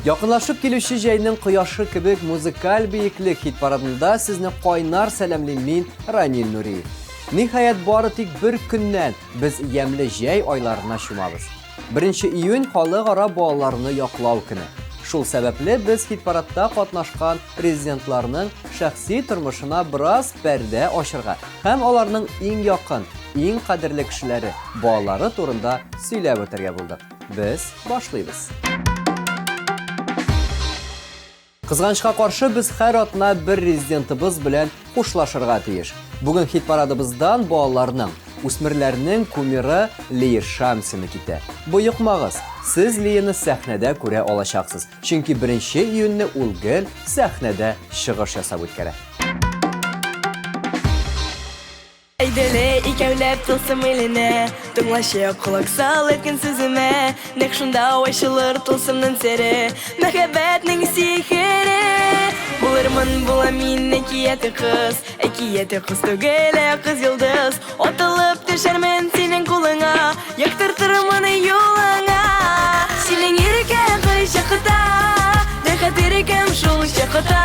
Якынлашып килүче җәйнең кояшы кебек музыкаль бейеклек хит парадында сезне кайнар сәламлим мин Ранил Нуриев. Ниһаять бары тик бер көннән без ямьле җәй айларына чумабыз. 1 июнь халыкара балаларны яклау көне. Шул сәбәпле без хит парадта катнашкан президентларның шәхси тормышына бераз пәрдә ачырга һәм аларның иң якын, иң кадерле кешеләре, балалары турында сөйләп үтәргә булдык. Без башлыйбыз. Кызганычка каршы без һәр атна бер резидентыбыз белән хушлашырга тиеш. Бүген хит парадыбыздан балаларның, үсмерләрнең кумиры Лия Шамсина китә. Боекмагыз, сез Лияны сәхнәдә күрә алачаксыз. Чөнки 1 июньне ул гел сәхнәдә чыгыш ясап үткәрә. Әйдәле икәүләп тылсым иленә, тыңлашы колак сал әйткән сүземә, нәкъ шунда ачылыр тылсымның сере, мәхәббәтнең сихере. Булырмын була мин әкияте кыз түгел, кыз йолдыз, атылып төшәрмен синең кулыңа, яктыртырмын юлыңа. Синең иркә кайчакта, нәхәтерекәм шул чакта,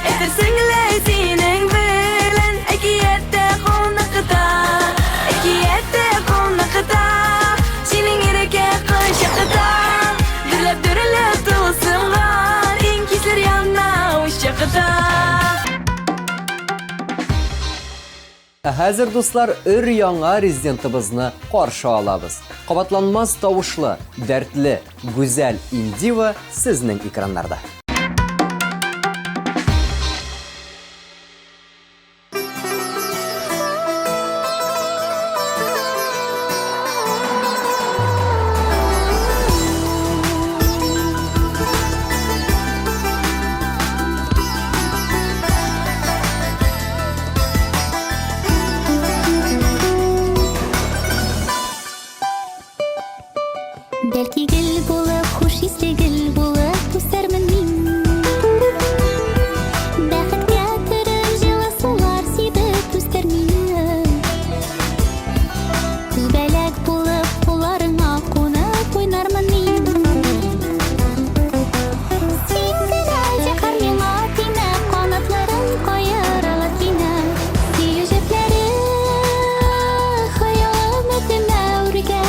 әйтерсең лә синең белән әкиятә синең иркә кайчакта, дөрләп тылсымлар, иң кисләр янна уч чакта. Хәзер дуслар, өр-яңа резидентыбызны каршы алабыз. Кабатланмас тавышлы, дәртле, гүзәл Индива сезнең экраннарда. Бәлки гел булып, хуш исле гел булып үсәрмен мин. Бәхеткә төреп җылы сулар сибеп үстер мине. Күбәләк булып, кулларыңа кунып уйнармын мин. Син генә җәһәр миңа тимә, канатларың каерылып кинә. Сөю җепләре хыялым өтемә үргән.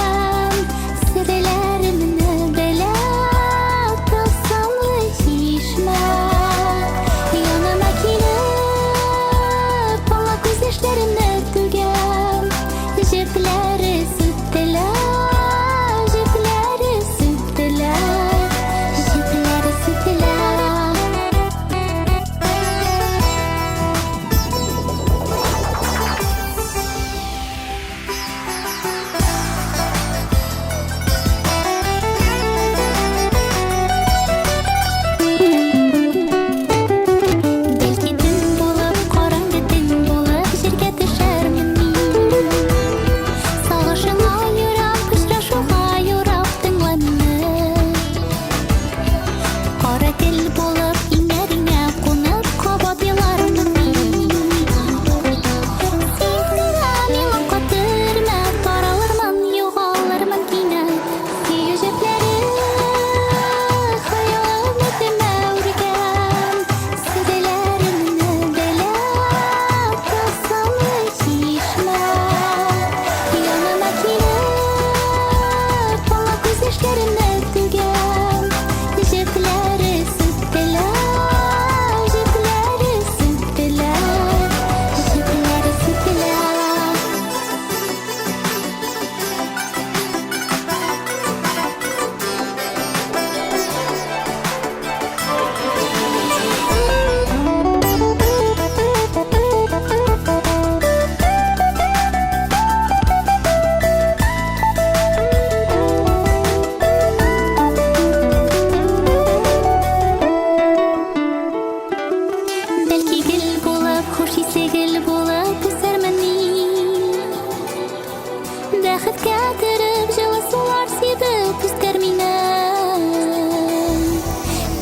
Бәхеткә төреп җылы сулар сибеп үстер мине.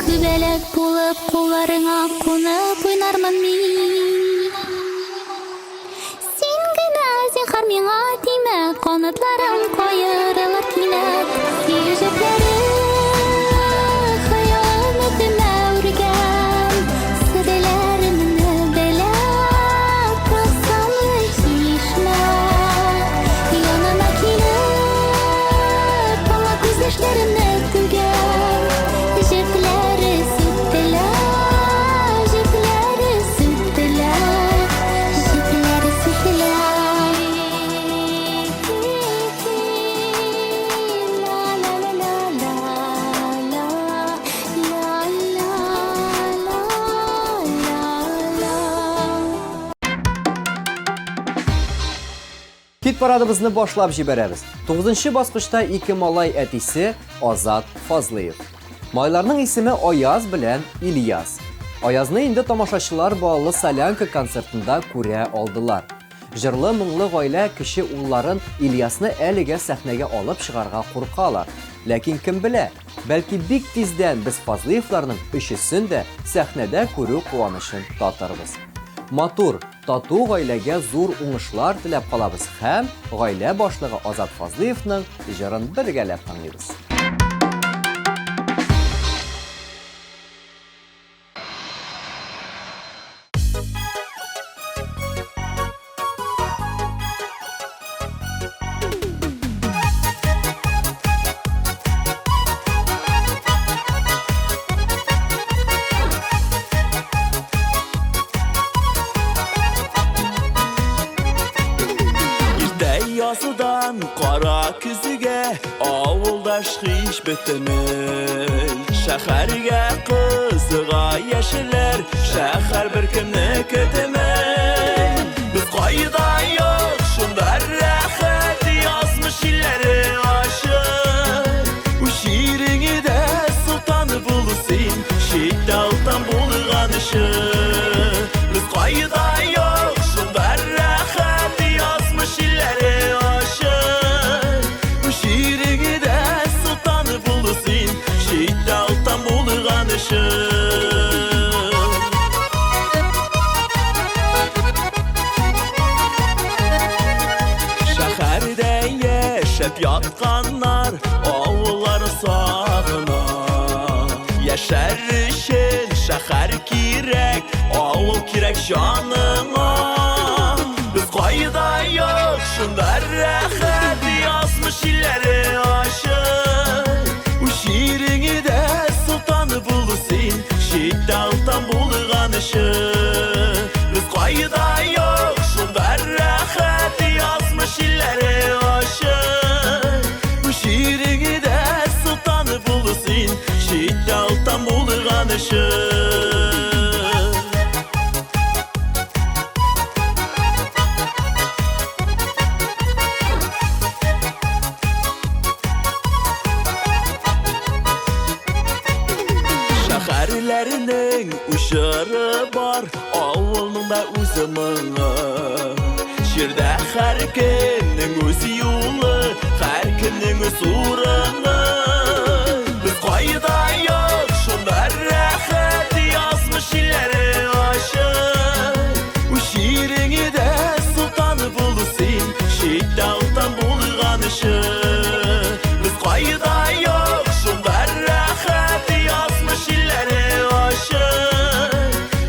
Күбәләк булып кулларыңа кунып уйнармын мин. Син генә зинһар миңа тимә, канатларың каерылыр кинәт. Сөю җепләре хыял Hit paradımızı başlap җибәрәбез. 9-нчы баскычта ике малай әтисе Азат Фазлыев. Малайларның исеме Аяз белән Ильяс. Аязны инде тамашачылар баллы солянка концертында күрә алдылар. Җырлы моңлы гаилә кеше улларын Ильясны әлегә сәхнәгә алып чыгарга куркалар. Ләкин кем белә, бәлки бик тиздән без Фазлыевларның өчесен дә сәхнәдә күрү куанычын татарбыз. Матур, тату гаиләгә зур уңышлар теләп калабыз һәм гаилә башлыгы Азат Фазлыевның җырын бергәләп тыңлыйбыз. Yazıdan kara küzüge avuldaş hiç bitemil Şəhərgə qızığa yeşiller Şəhər bir kimni kötümil Biz qayda yok şundar rəxət yazmış illəri aşır Bu şiirini de sultanı bulsin Şiddaltan bulğanışır Biz qayda yok şundar rəxət yazmış illəri Şiddaltan bulğanışır Şəhərdə yaşab yatqanlar Avulları sağınar Yaşarışın şəhər kirək Avul kirək canına Biz qayda yok şundar rəxət yazmış illəri aşır Bu şiirini de sultanı bulsin Şiddaltan bulğanışır Biz qayda yok şundar rəxət yazmış illəri aşır Bu şiirini de sultanı bulsin Şiddaltan bulğanışır Şəhərlərinin uşarı var Avulun da özü mığı Şirdə hər kinin özü yolu Hər kinin öz uğrını Biz qayda yok şundar rəxət yazmış illəri aşır Bu şiirini de sultanı bulsin Şiddaltan bulğanışır Biz qayda yok şundar rəxət yazmış illəri aşır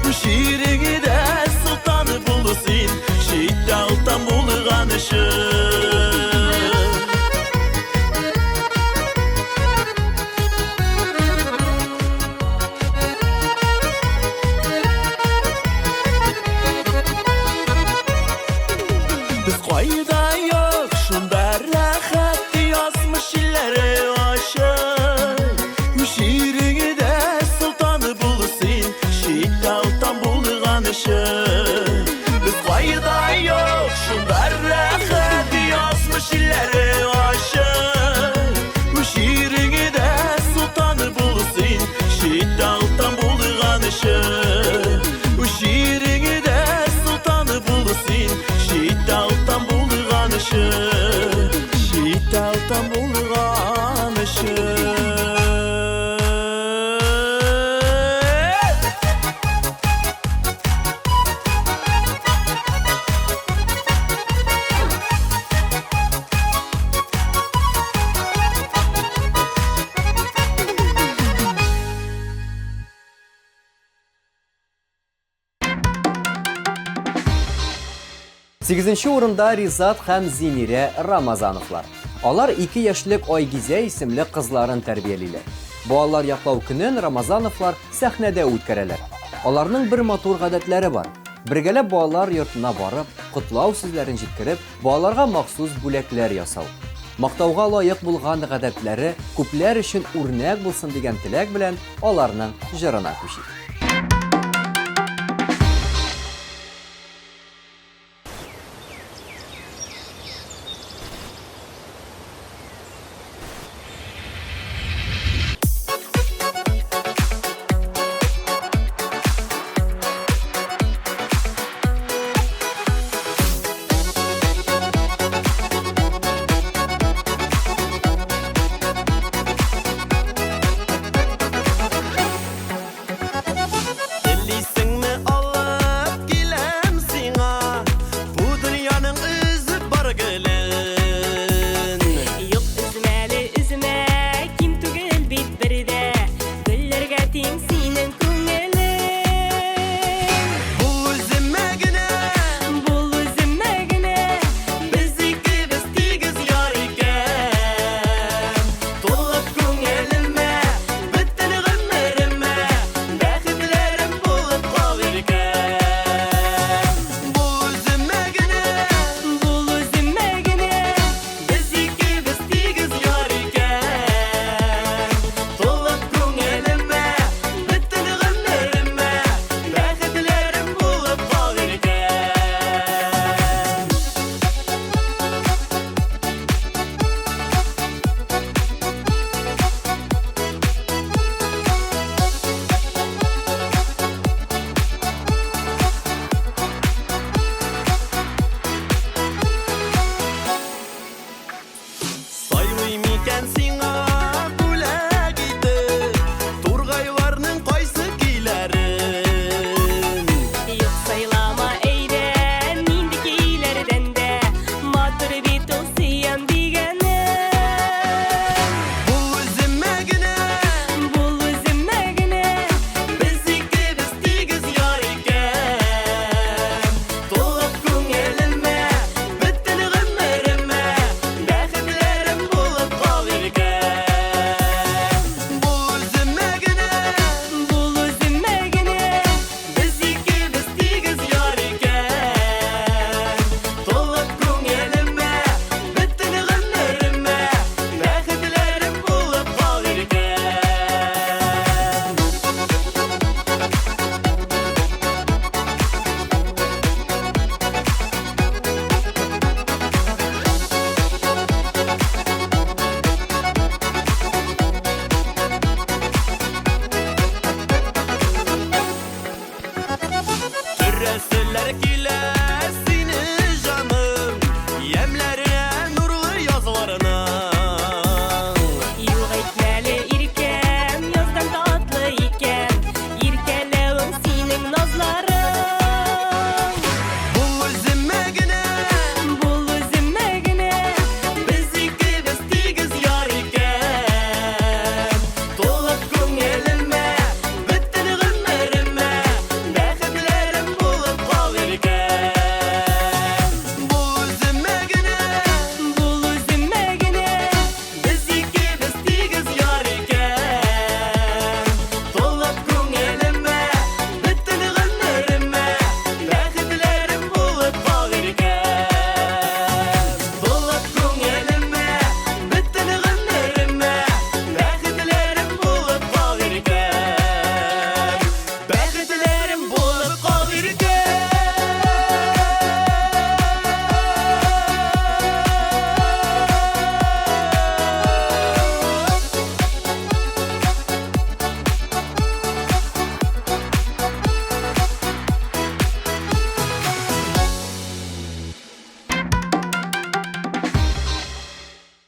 Bu şiirini de sultanı bulsin Şiddaltan bulğanışır Biz qayda yok şundar rəxət yazmış illəri aşır Bu şiirini de sultanı bulsin Şiddaltan bulğanışır Biz qayda yok şundar rəxət yazmış illəri aşır Bu şiirini de sultanı bulsin Şiddaltan bulğanışır Bu şiirini de sultanı bulsin Şiddaltan bulğanışır Şiddaltan bulğanışır Сигезенче урында Ризат һәм Зинирә Рамазановлар. Алар 2 яшьлек Айгизә исемле кызларын тәрбиялиләр. Балалар яклау көнен Рамазановлар сәхнәдә үткәрәләр. Аларның бер матур гадәтләре бар. Бергәләп балалар йортына барып, котлау сүзләрен җиткереп, балаларга махсус бүләкләр ясау. Мактауга лаек булган гадәтләре күпләр өчен үрнәк булсын дигән теләк белән аларның җырына күчик.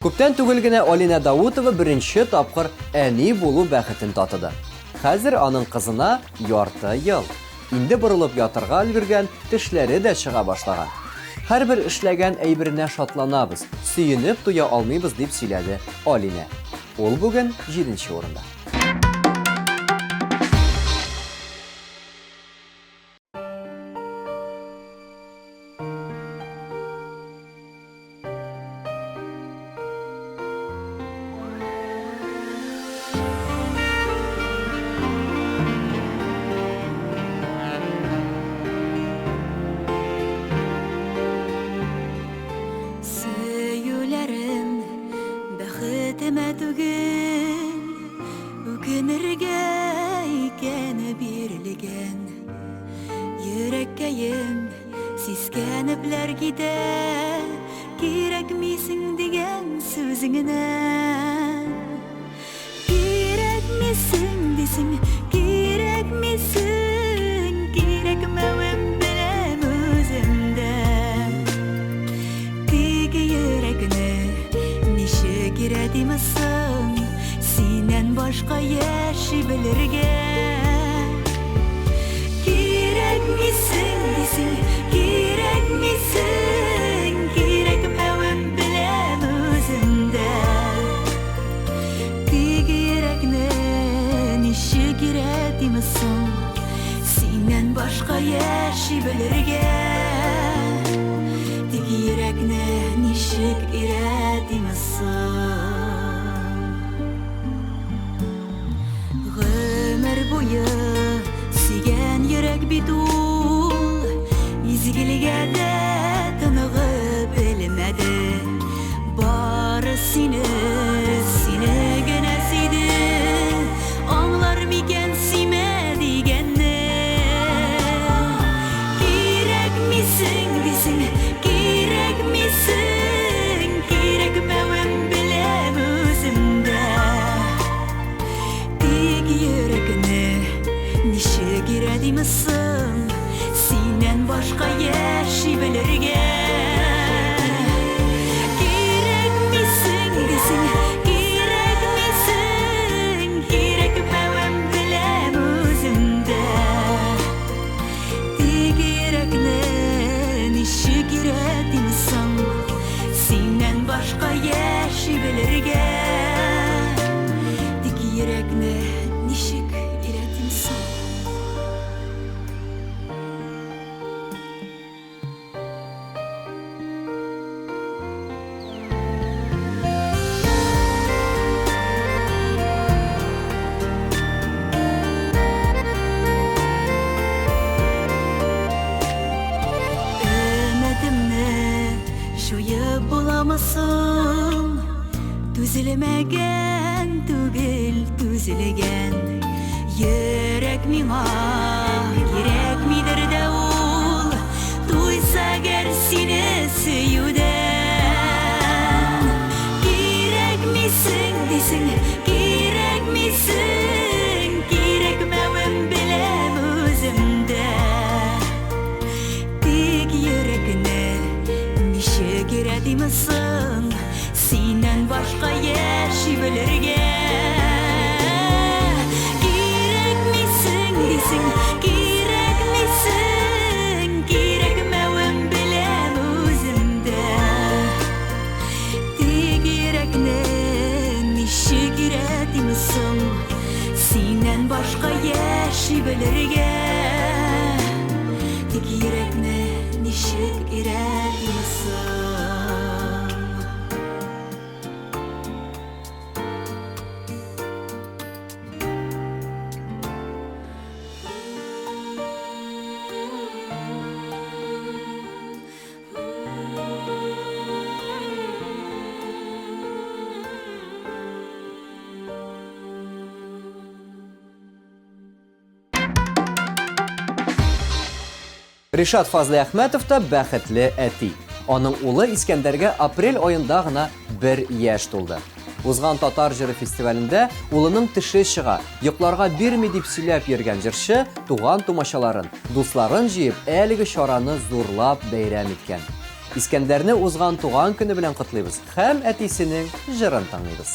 Күптән түгел генә Алина Даутова беренче тапкыр әни булу бәхетен татыды. Хәзер аның кызына ярты ел. Инде борылып ятырга өлгергән, тешләре дә чыга башлаган. Һәрбер эшләгән әйберенә шатланабыз, сөенеп туя алмыйбыз дип сөйләде Алина. Ул бүген 7нче урында. Сөюләрем бәхетемә түгел, үкенергә икәне бирелгән. Йөрәккәем сискәнепләр китә, кирәкмисең дигән сүзеңнән. Кирәкмисең дисең, кирәкмисең, кирәкмәвем беләм үземдә. Кирәдимесең, синнән башка яши белергә. Кирәкмисең дисең, кирәкмисең, кирәкмәвем беләм үземдә. Кирәкне ничек кирәдимесең, синнән башка яши белергә. Тик йөрәкне ничек иретимесең? Гомер буе сөйгән йөрәк бит ул, изгелегә дә тыныгып белмәде. Бары сине генә сөйде, аңлар микән симә дигәнне. Кирәкмисең дисең, кирәкмисең, кирәкмәвем беләм үземдә. Тик йөрәкне ничек иретимесең, синнән башка яши белергә. Кирәкмисең дисең, кирәкмисең, кирәкмәвем беләм үземдә. Тик йөрәкне ничек иретимесең, синнән башка яши белергә. Тик йөрәкне ничек иретимсең? Шуеп буламысың, түзелмәгән түгел түзелгән. Йөрәк миңа кирәкмидер дә ул, туйса гәр сине сөюдән. Кирәкмисең дисең, кирәкмисең, кирәкмәвем беләм үземдә. Тик йөрәкне ничек иретимесең, синнән башка яши белергә. Кирәкмисең дисең, кирәкмисең, кирәкмәвем беләм үземдә. Тик йөрәкне ничек иретимесең, синнән башка яши белергә. Тик йөрәкне ничек иретимесең? Ришат Фазлы Әхмәтов та бәхетле әти. Аның улы Искәндәргә апрель айында гына 1 яшь тулды. Узган татар җыры фестивалендә улының теше чыга, йокларга бирми дип сөйләп йөргән җырчы туган тумачаларын, дусларын җыеп әлеге чараны зурлап бәйрәм иткән. Искәндәрне узган туган көне белән котлыйбыз һәм әтисенең җырын тыңлыйбыз.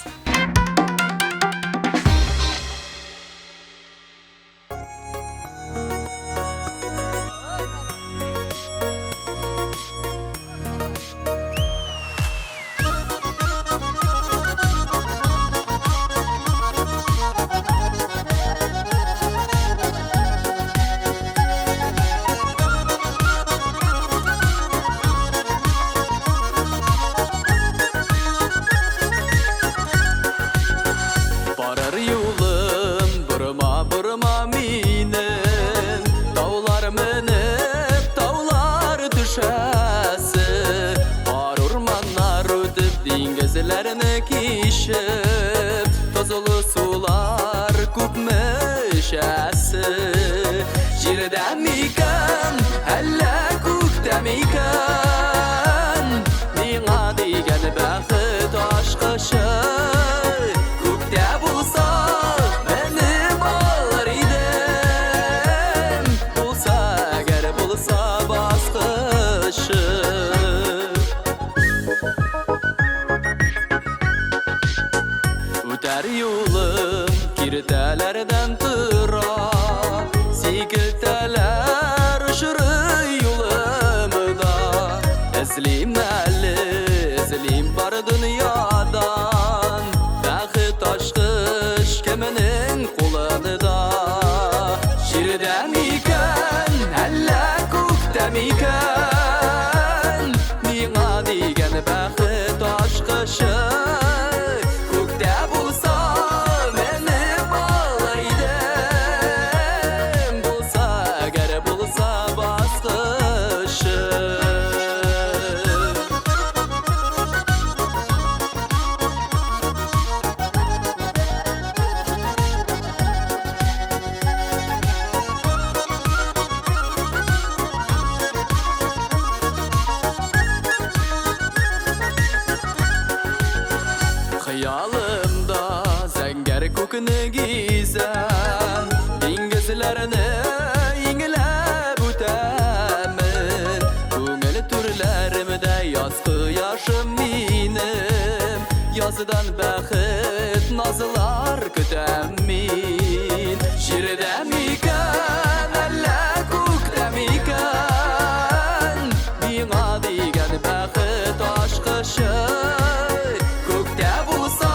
Барар юлым бұрыма минем, таулар мініп, таулар düşәсі, бар урманнар өтіп, диңгезләрне кишіп, тозылы сулар күп мешәсі. Җирдә микән, әллә күктә микән, миңа дигән бәхет ашкышы. Күктә булса, минем алыр идем, булса әгәр булса баскышы. Үтәр юлым киртәләрдән тора, сикелтәләр шырый юлымда. Эзлим әле, эзлим бар дөньядан, бәхет ашкыш кемнең кулында. Җирдә микән, әллә күктә микән, миңа дигән бәхет ашкышы. Күктә булса, минем алыр идем, булса әгәр булса баскышы. Хыялымда зәңгәр күкне гизәм, диңгезләрне иңләп үтәмен. Күңел түрләремдә яз кояшым минем, яздан бәхет назлар көтәм мин. Җирдә микән, әллә күктә микән, миңа дигән бәхет ашкышы. Күктә булса,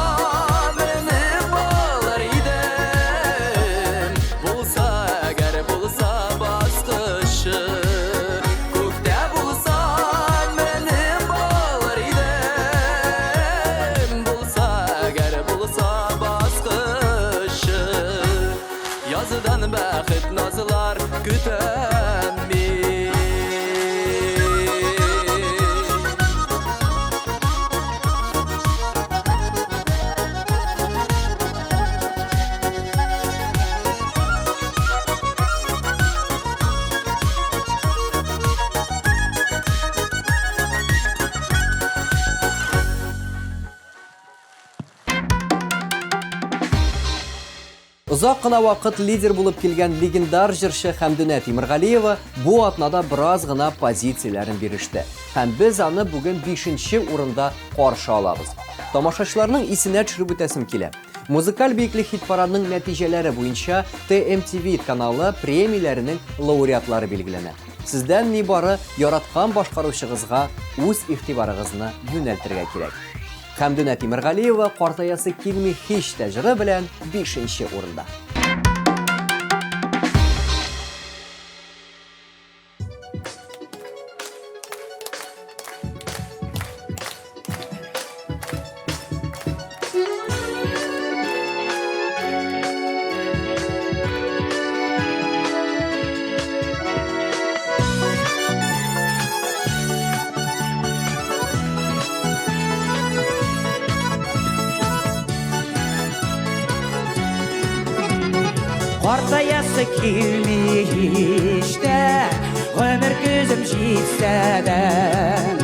минем алыр идем, булса әгәр булса баскышы. Күктә булса, минем алыр идем, булса әгәр булса баскышы. Яздан бәхет назлар көтәм мин. Узак кына вакыт лидер булып килгән легендар җырчы Хәмдүнә Тимергалиева бу атнада бераз гына позицияләрен биреште. Һәм без аны бүген 5нче урында каршы алабыз. Тамашачыларның исенә төшереп үтәсем килә. Музыкаль биеклек хит-парадының нәтиҗәләре буенча TMTV каналы премияләренең лауреатлары билгеләнә. Сездән нибары яраткан башкаручыгызга үз игътибарыгызны юнәлтергә кирәк. Хәмдүнә Тимергалиева картаясы килми һич тә җыры белән 5нче урында. Артаясы килми işte Ömür gözüm jitsədən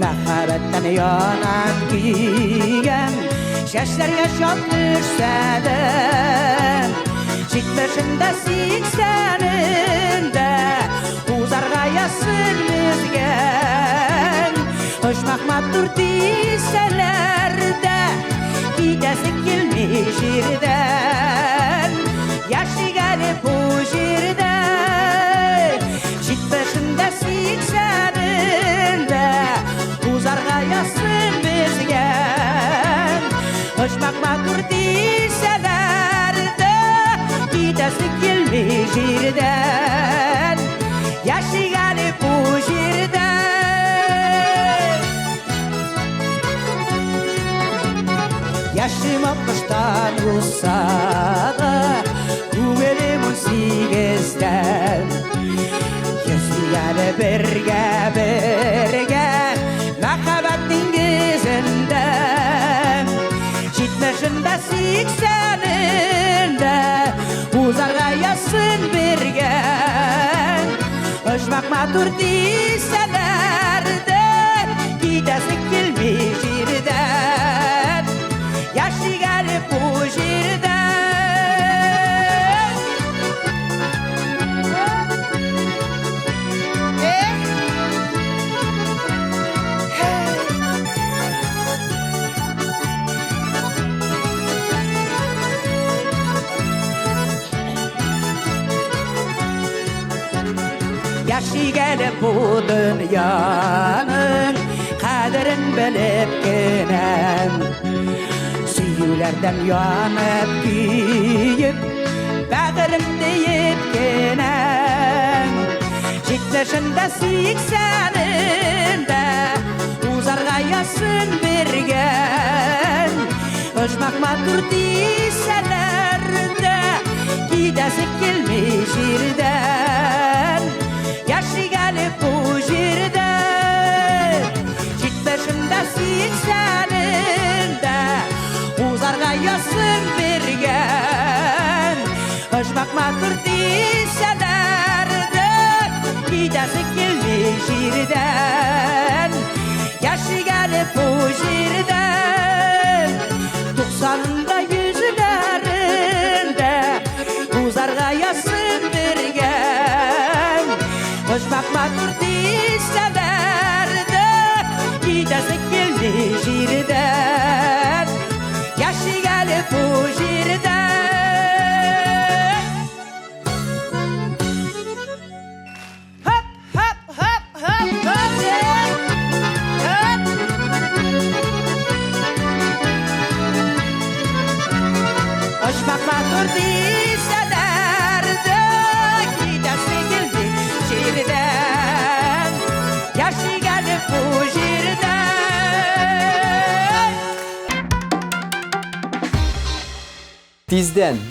Məhəbbətdən yanan giyən Şəşlərə şad düşsədən Çitmişində 80'ində Uzarğa ясын мезген Ұшмақ матур дейселерді Кетесі келмей жерден Яшигәлі бұл жерді Жетпішінде сексенінде Узарға ясын мезген Ұшмақ матур дейселерді Кетесі келмей жерден Яшигәлі бұл жерді Yaşım 60'tan uzağa Güvelim 18'den Yüzlüğüne birge Makabat dengizinden Жетмішінде 80'inde Uzarga yasın birgen Uçmak matur deyselerdi Gidesi gelmey жерден Yaşı gelip bu жерден Yaşı gelip bu dünyanın Kaderin bilip gelen Süyülerden yanıp kuyup Bağırımda yetkenem Жетмішінде 80'inde Uzarga yasın bergen Uçmak matur deyselerdi Gidesi gelmey жерден Yaşı gelip bu жерден Жетмішінде 80'inde Uzarga yasın bergen Uçmak matur deyselerdi Gidesi gelmey жерден Yaşı gelip bu жерден 90'ında yüzlerinde Uzarga yasın bergen Uçmak matur deyselerdi Gidesi gelmey жерден Yaşı gelip bu жерден Hop hop hop hop hop Hop Uçmak matur deyselerdi Gidesi gelmey жерден Yaşı gelip bu жерден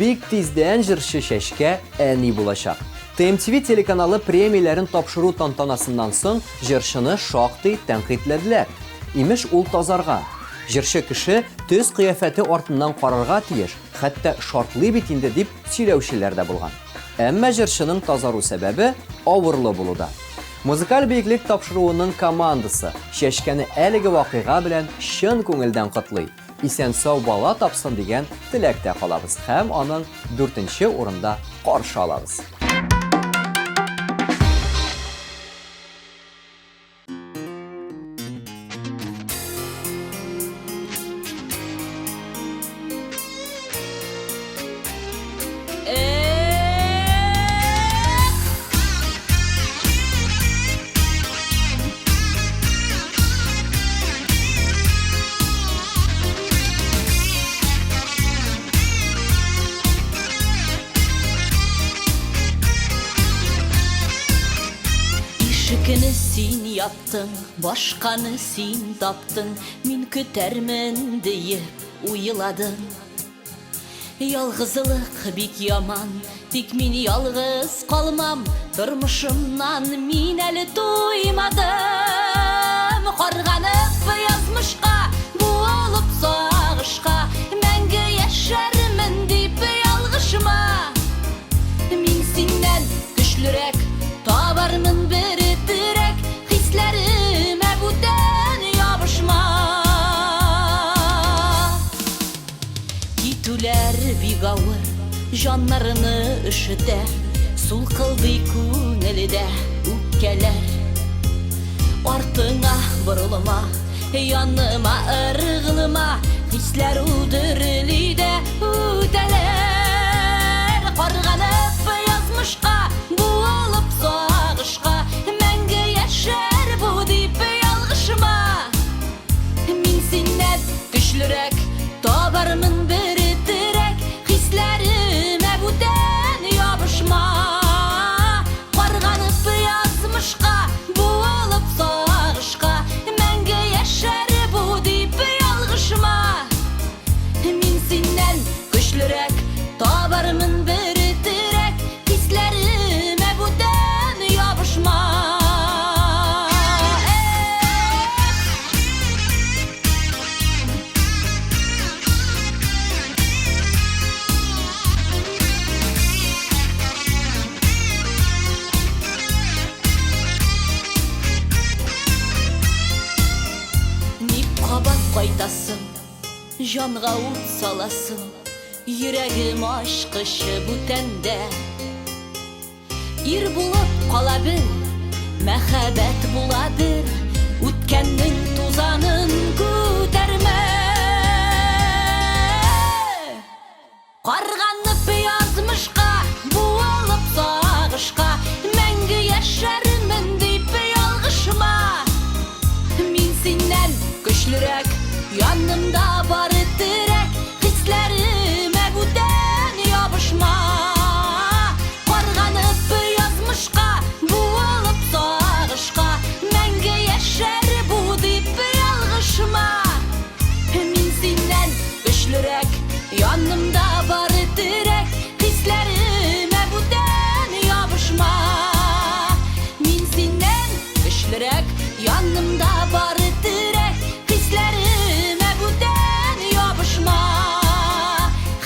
Big tizden jırşı şeşke eni bulaşaq. TMTV teлеканалы премияларын тапшыру тантанасından соң jırşını şoqti тәнқидләделәр. Имеш ул тазарга. Jırşı кеше төз кыяфәте артыннан карарга тиеш, хәтта шартлый бит инде дип сөйләүчеләр дә булган. Әмма jırшының тазару сәбәбе авырлы булуда. Музыкаль бейеклек тапшыруының командасы шешкәне әлеге вакыйга белән чын күңелдән котлый. Исән сау бала тапсын дигән теләктә калабыз һәм аның 4нче урында каршы алабыз. Ишікіні сен яптың, башқаны сен таптың, мен көтермін дейіп уйладым. Ялғызылық бик яман, тек мен ялғыз қалмам, тұрмышымнан мен әлі тоймадым. Қарғанып язмышқа, болып сағышқа, мәңгі яшармын деп ялғышыма. Мен сеннен күшлірек, табармын бір тірек, хисләріме бүтән ябышма. Китүләр бик авыр, жаннарыны өшетә, сулкылдый күңелдә, үпкелер. Артыңа бұрылма, yanıma ırgılıma, hisler udürlüde üteler. Qarğanıp yazmışqa, buolup sağışqa, мәңгі yaşar bu deyip yalğışma. Min sindən güçlürek, tabarımın biri direk, hislerime buden yapışma. Qarğanıp yazmışqa, buolup sağışqa, мәңгі yaşar bu deyip yalğışma. Min sindən güçlürek, tabarımın biri direk, hislerime buden yapışma. Қайтасың, жанға от саласың, Йөрәгем ашқышы бүтәндә. Ир булып қала бел, мәхәббәт буладыр, үткәннең тузанын күтәрмә. Қарғанып язмышқа, буалып сағышқа, мәңгі яшәрмен дип ялгышма. Мин синнән güçlürek, yanımda var direk, hislerime buden yapışma. Qarğanıp yazmışqa, buolup sağışqa, мәңгі yaşar bu deyip yalğışma. Min sindən güçlürek, yanımda var direk, hislerime buden yapışma. Min sindən güçlürek, yanımda var direk, hislerime buden yapışma.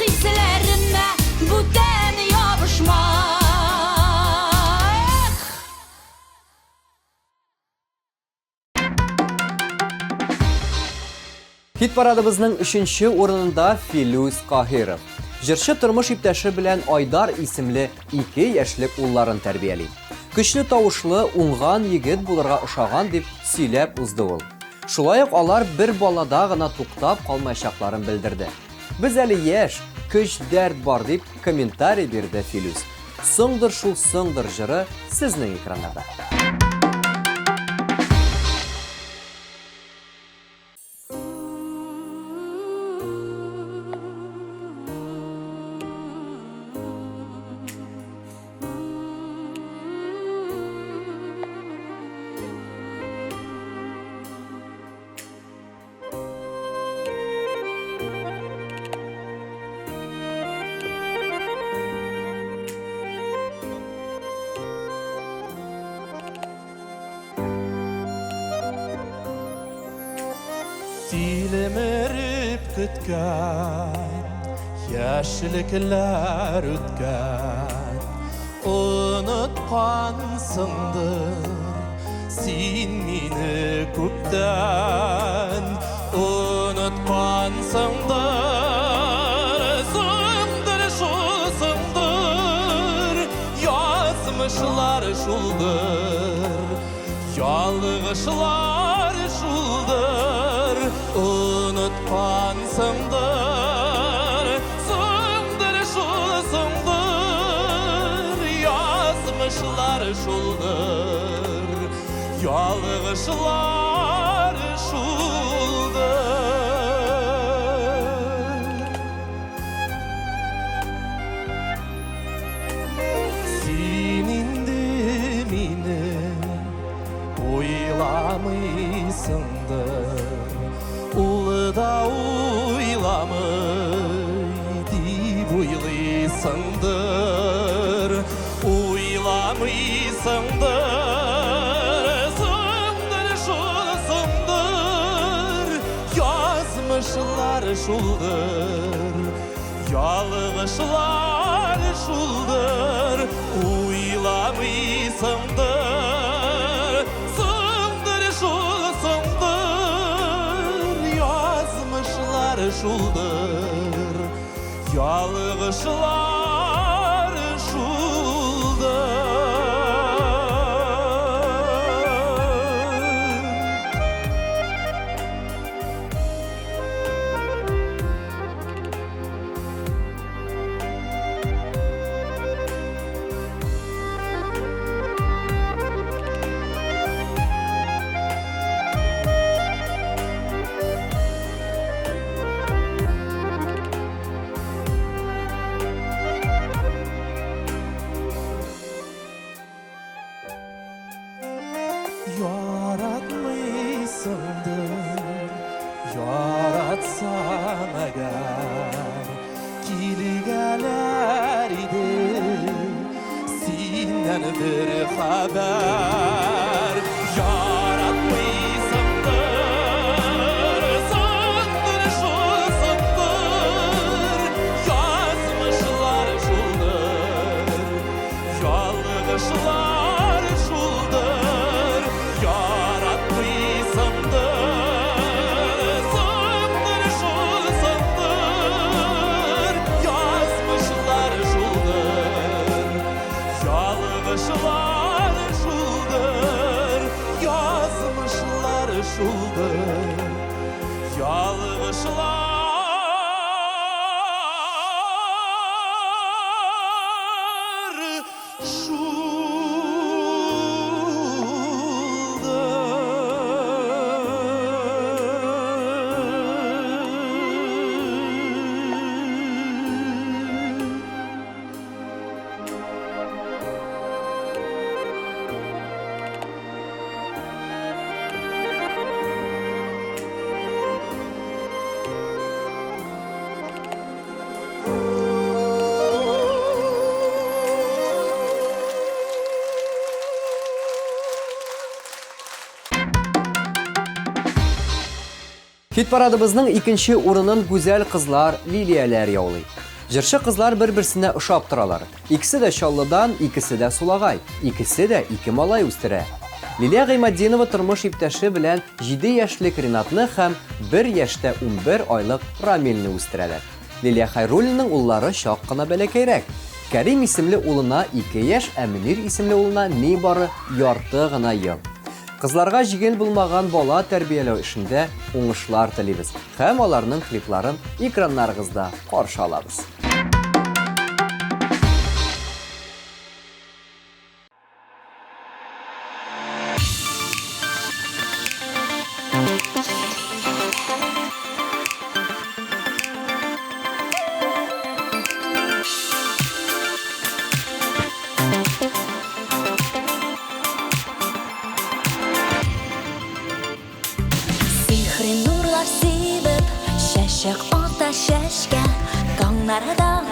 Hislerime buden yapışma. Hit paradımızın 3-nче ornunda Filuz Qahirov. Jırçı turmuş iptaşı bilen Aydar isimli 2 yaşlık ulların terbiyeli. Güçlü tavuşlu, uңған yigit bulurga uşagan dip söylep uzdı ol. Şulay uq alar bir balada gına tuqtap qalmayşaqlarını bildirdi. Biz әлі яш, күч dert бар dip kommentari berdi Filuz. So'ngdir şul so'ngdir jiri sizning ekranlarda. Silemerip kütken, yaşlıklar ütken, unutqansındır sen meni köpten, unutqansındır, sındır şu sındır, yazmışlar şuldur, yalğışlar şuldur. Unutqansındır, sındır şu sındır, yazmışlar şuldur, yalğışlar şuldur. Sen indi meni oylamıysındır, Ulda uylamay dip uylaysındır, uylamayısındır, sındır şul sındır, yazmışlar şuldur, yalğışlar şuldur, uylamayısındır, sındır şul sındır, yazmışlar şuldur, yalğışlar şuldur. yaratsan eğer kilgeler idi senden bir haber yaratmışsındır sandır şu sandır yazmışlar şuldur yalgışlar şuldur yaratmışsındır sandır şu sandır yazmışlar şuldur yalgışlar şuldur yazmışlar şuldur yalgışlar Hit paradımızın ikinci urunun güzel kızlar Liliyalar yaulay. Jırşı kızlar bir-birsine ışap turalar. İkisi de Şallıdan, ikisi de Sulagay. İkisi de iki malay üstüre. Liliya Gıymadinova turmuş iptaşı bilen 7 yaşlık Rinatны hem 1 yaşta 11 aylık Ramilni üstüreler. Liliya Hayrulli'nin ulları şak kına belekeyrek. Karim isimli uluna 2 yaş, Eminir isimli uluna ne barı yartı gına yıl. Kızlarga jigel bulmagan bola terbiyelөө işinde oңышлар tileybiz. Hem onlarının kliplerin ekranlarınızda karşı alabız. Sihri nurlar sibib Şaşık ota şaşka Tonglarida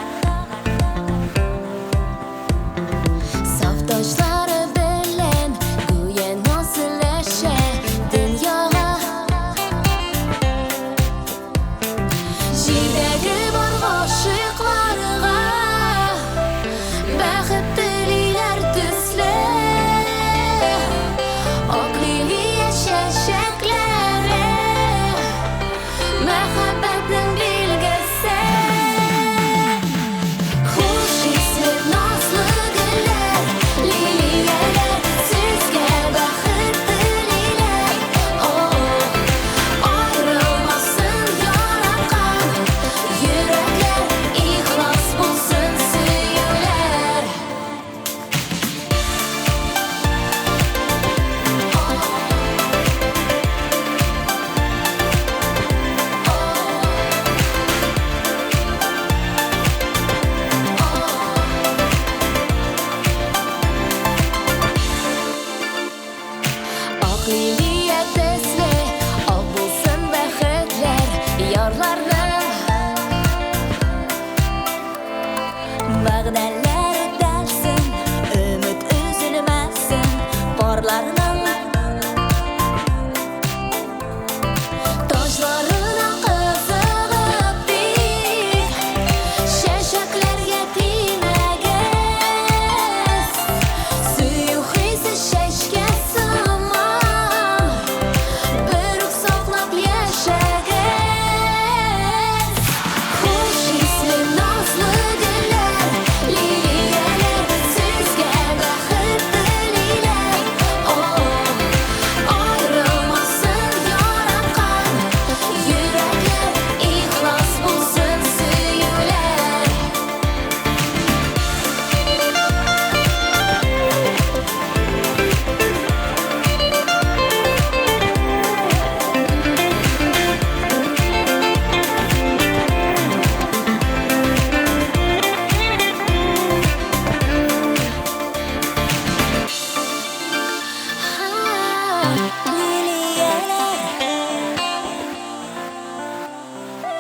Safdoşları bilen Güye nasıllaşa Dünyaga Jirdagi bor aşıklarga Baxit dililer tüsle Okliliye şaşakları Mehabbetin bilgisi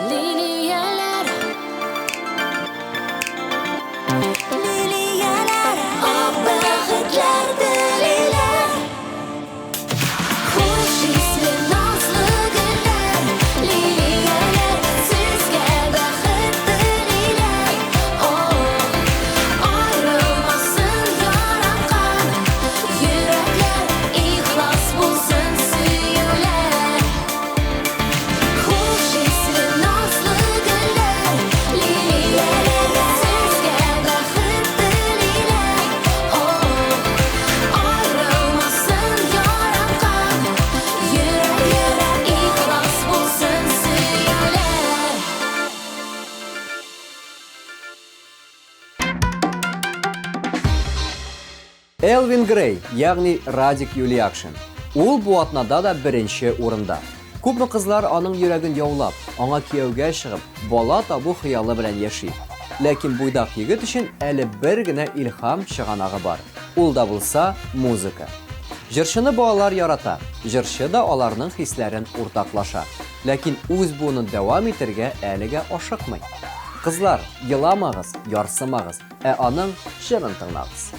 Liliyalar Liliyalar Abbağıtlar deliler Hoş isli nazlı güller Liliyalar Sizge baxıt dililer Ayrılmasın yaranqan Yürekler ihlas bulsun süyüler Hoş isli nazlı güller Liliyalar Sizge baxıt dililer Ayrılmasın yaranqan Yürekler ihlas bulsun süyüler Elvin Grey, ягъни Радик Юлиакшин. Ул бу атнада да беренче урында. Күпме кызлар аның йөрәген яулап, аңа кияүгә чыгып, бала табу хыялы белән яши. Ләкин буйдак егет өчен әле бер генә илһам чыганагы бар. Ул да булса музыка. Җырчыны балалар ярата, җырчы да аларның хисләрен уртаклаша. Ләкин үз буын дәвам итәргә әлегә ашыкмый. Кызлар, еламагыз, ярсымагыз, аның җырын тыңлагыз.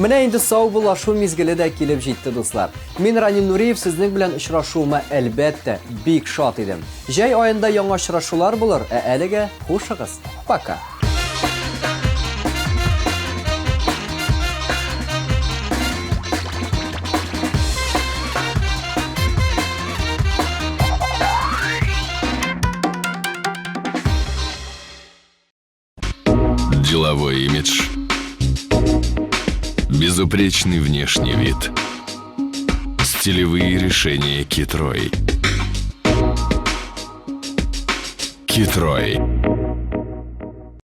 Менә инде саубуллашу мизгеле дә килеп җитте, дуслар. Мин Ранил Нуриев сезнең белән очрашуыма әлбәттә бик шат идем. Җәй аенда яңа очрашулар булыр, әлегә хушыгыз. Пока. Деловой имидж, безупречный внешний вид, стилевые решения Китрой. Китрой.